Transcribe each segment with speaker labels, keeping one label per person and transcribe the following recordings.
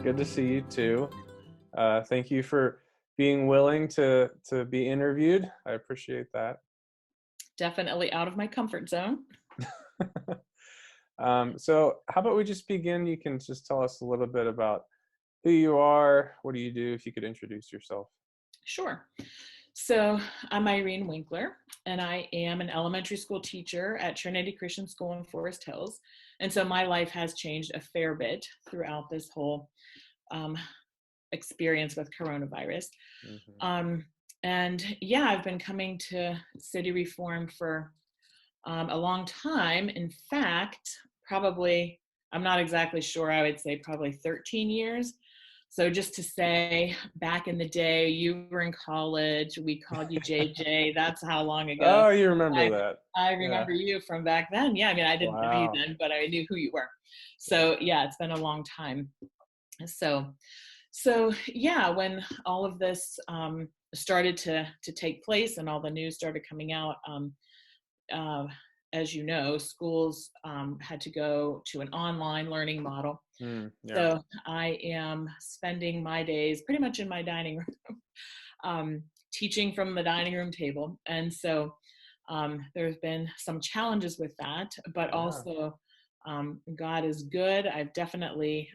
Speaker 1: Good to see you too. Thank you for being willing to be interviewed. I appreciate that.
Speaker 2: Definitely out of my comfort zone.
Speaker 1: So how about we just begin? You can just tell us a little bit about who you are, what do you do, if you could introduce yourself.
Speaker 2: Sure. So I'm Irene Winkler, and I am an elementary school teacher at Trinity Christian School in Forest Hills. And so my life has changed a fair bit throughout this whole um, experience with coronavirus.
Speaker 1: Hmm.
Speaker 2: Um, and yeah, I've been coming to City Reform for a long time. In fact, probably, I'm not exactly sure, I would say probably 13 years. So just to say, back in the day, you were in college, we called you JJ. That's how long ago.
Speaker 1: Oh, you remember
Speaker 2: I,
Speaker 1: that.
Speaker 2: I
Speaker 1: Yeah.
Speaker 2: remember you from back then. Yeah, I mean, I didn't know you
Speaker 1: Wow.
Speaker 2: then, but I knew who you were.
Speaker 1: Yeah.
Speaker 2: So yeah, it's been a long time. So, so yeah, when all of this started to take place and all the news started coming out, uh, as you know, schools had to go to an online learning model.
Speaker 1: Yeah.
Speaker 2: So I am spending my days pretty much in my dining room, teaching from the dining room table. And so there's been some challenges with that, but
Speaker 1: Yeah.
Speaker 2: also God is good. I definitely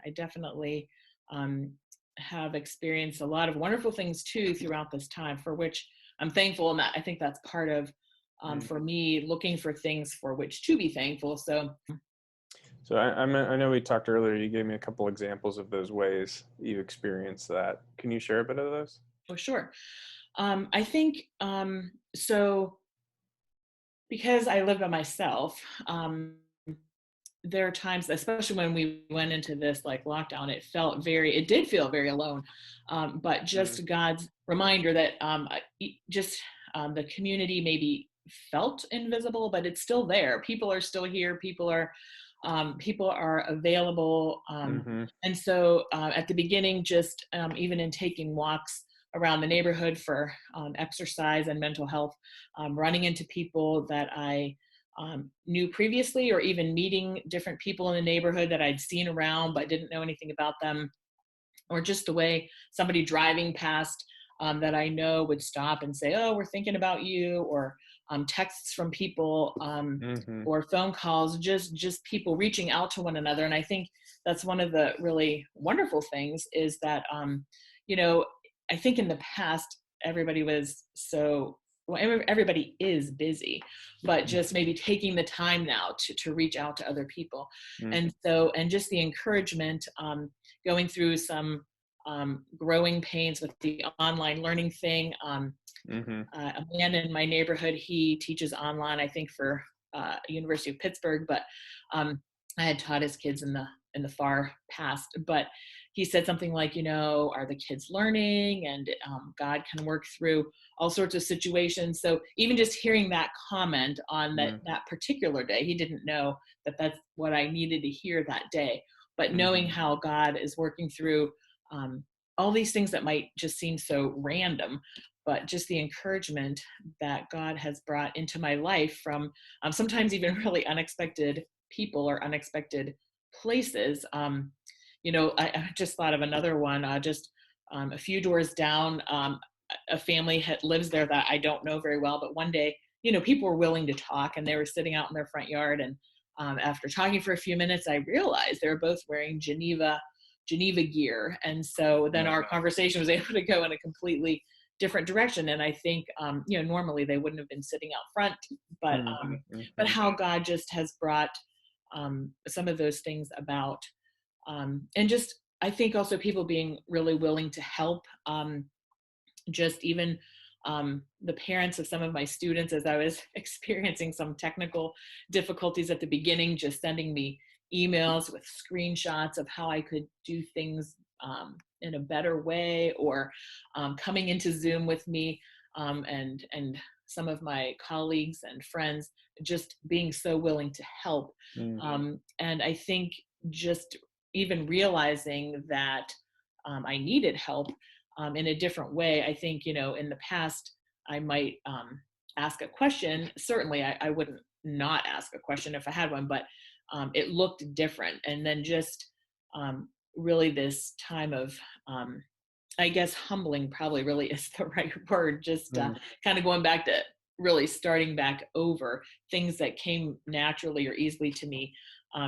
Speaker 2: um, have experienced a lot of wonderful things too throughout this time, for which I'm thankful. And I think that's part of
Speaker 1: Mm.
Speaker 2: for me looking for things for which to be thankful. So
Speaker 1: So I know we talked earlier. You gave me a couple examples of those ways you experienced that. Can you share a bit of those?
Speaker 2: for sure. I think so because I live by myself. There are times, especially when we went into this like lockdown, it did feel very alone. But
Speaker 1: Mm.
Speaker 2: just God's reminder that just the community maybe felt invisible, but it's still there. People are still here. People are available.
Speaker 1: Hmm.
Speaker 2: And so at the beginning, just even in taking walks around the neighborhood for exercise and mental health, running into people that I knew previously, or even meeting different people in the neighborhood that I'd seen around but didn't know anything about them, or just the way somebody driving past that I know would stop and say, "Oh, we're thinking about you," or texts from people,
Speaker 1: Hmm.
Speaker 2: or phone calls, just people reaching out to one another. And I think that's one of the really wonderful things is that, you know, I think in the past everybody was so well, everybody is busy, but just maybe taking the time now to reach out to other people.
Speaker 1: Hmm.
Speaker 2: And so, and just the encouragement, going through some growing pains with the online learning thing.
Speaker 1: Hmm.
Speaker 2: A man in my neighborhood, he teaches online, I think for University of Pittsburgh, but I had taught his kids in the far past. But he said something like, are the kids learning? And God can work through all sorts of situations. So even just hearing that comment on that particular day, he didn't know that that's what I needed to hear that day. But knowing
Speaker 1: Hmm.
Speaker 2: how God is working through um, all these things that might just seem so random, but just the encouragement that God has brought into my life from sometimes even really unexpected people or unexpected places. I just thought of another one, just a few doors down. A family lives there that I don't know very well, but one day, people were willing to talk, and they were sitting out in their front yard. And after talking for a few minutes, I realized they were both wearing Geneva gear. And so then our conversation was able to go in a completely different direction. And I think, normally they wouldn't have been sitting out front, but,
Speaker 1: Hmm.
Speaker 2: but
Speaker 1: Hmm.
Speaker 2: how God just has brought some of those things about. And just, I think also people being really willing to help, just even the parents of some of my students, as I was experiencing some technical difficulties at the beginning, just sending me emails with screenshots of how I could do things in a better way, or coming into Zoom with me, and some of my colleagues and friends just being so willing to help.
Speaker 1: Hmm.
Speaker 2: And I think just even realizing that I needed help in a different way. I think, in the past, I might ask a question. Certainly, I wouldn't not ask a question if I had one, but it looked different. And then just really this time of, I guess humbling probably really is the right word. Just
Speaker 1: Mm,
Speaker 2: kind of going back to really starting back over things that came naturally or easily to me,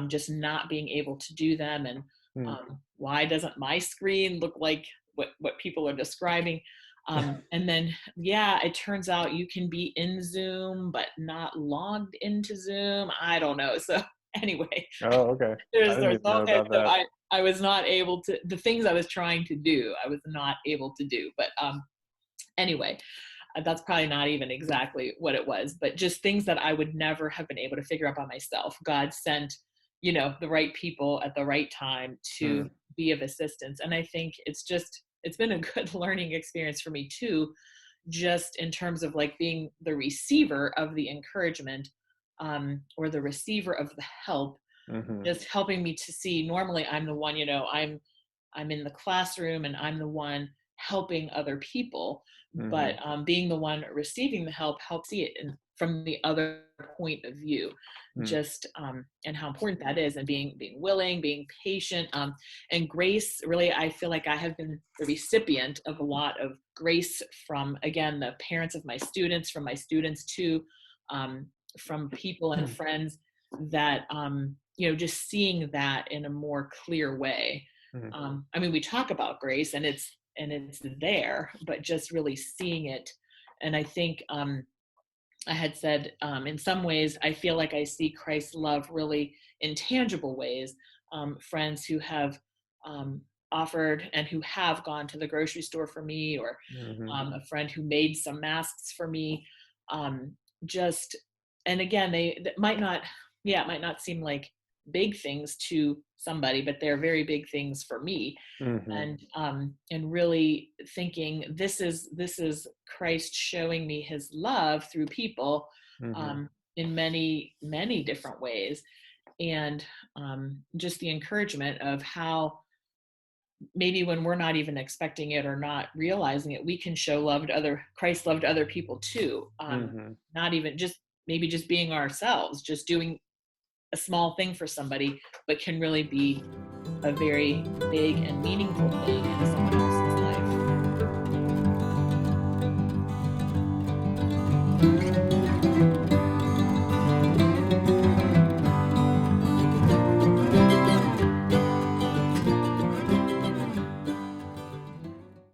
Speaker 2: just not being able to do them. And
Speaker 1: mm.
Speaker 2: why doesn't my screen look like what people are describing? And then, yeah, it turns out you can be in Zoom, but not logged into Zoom. I don't know. So anyway,
Speaker 1: Oh, okay. I didn't
Speaker 2: there's
Speaker 1: even
Speaker 2: all
Speaker 1: know
Speaker 2: kinds
Speaker 1: about
Speaker 2: of
Speaker 1: that.
Speaker 2: I was not able to the things I was trying to do, I was not able to do. But anyway, that's probably not even exactly what it was, but just things that I would never have been able to figure out by myself. God sent, the right people at the right time to
Speaker 1: Mm,
Speaker 2: be of assistance. And I think it's been a good learning experience for me too, just in terms of like being the receiver of the encouragement, or the receiver of the help,
Speaker 1: mhm,
Speaker 2: just helping me to see. Normally I'm the one, I'm in the classroom and I'm the one helping other people, but
Speaker 1: mhm,
Speaker 2: being the one receiving the help helps see it from the other point of view,
Speaker 1: mm,
Speaker 2: just and how important that is, and being willing, being patient, and grace. Really, I feel like I have been the recipient of a lot of grace from, again, the parents of my students, from my students too, um, from people and friends that, just seeing that in a more clear way.
Speaker 1: mm,
Speaker 2: I mean, we talk about grace and it's there, but just really seeing it. And I think, I had said, in some ways, I feel like I see Christ's love really in tangible ways. Friends who have, um, offered and who have gone to the grocery store for me, or
Speaker 1: mhm,
Speaker 2: a friend who made some masks for me. Um, just, and again, that might not, yeah, it might not seem like big things to somebody, but they're very big things for me.
Speaker 1: mhm,
Speaker 2: And really thinking, this is Christ showing me his love through people,
Speaker 1: mhm,
Speaker 2: um, in many different ways. And just the encouragement of how maybe when we're not even expecting it or not realizing it, we can show love to other Christ love to other people too.
Speaker 1: mhm.
Speaker 2: Not even just maybe just being ourselves, just doing a small thing for somebody, but can really be a very big and meaningful thing. And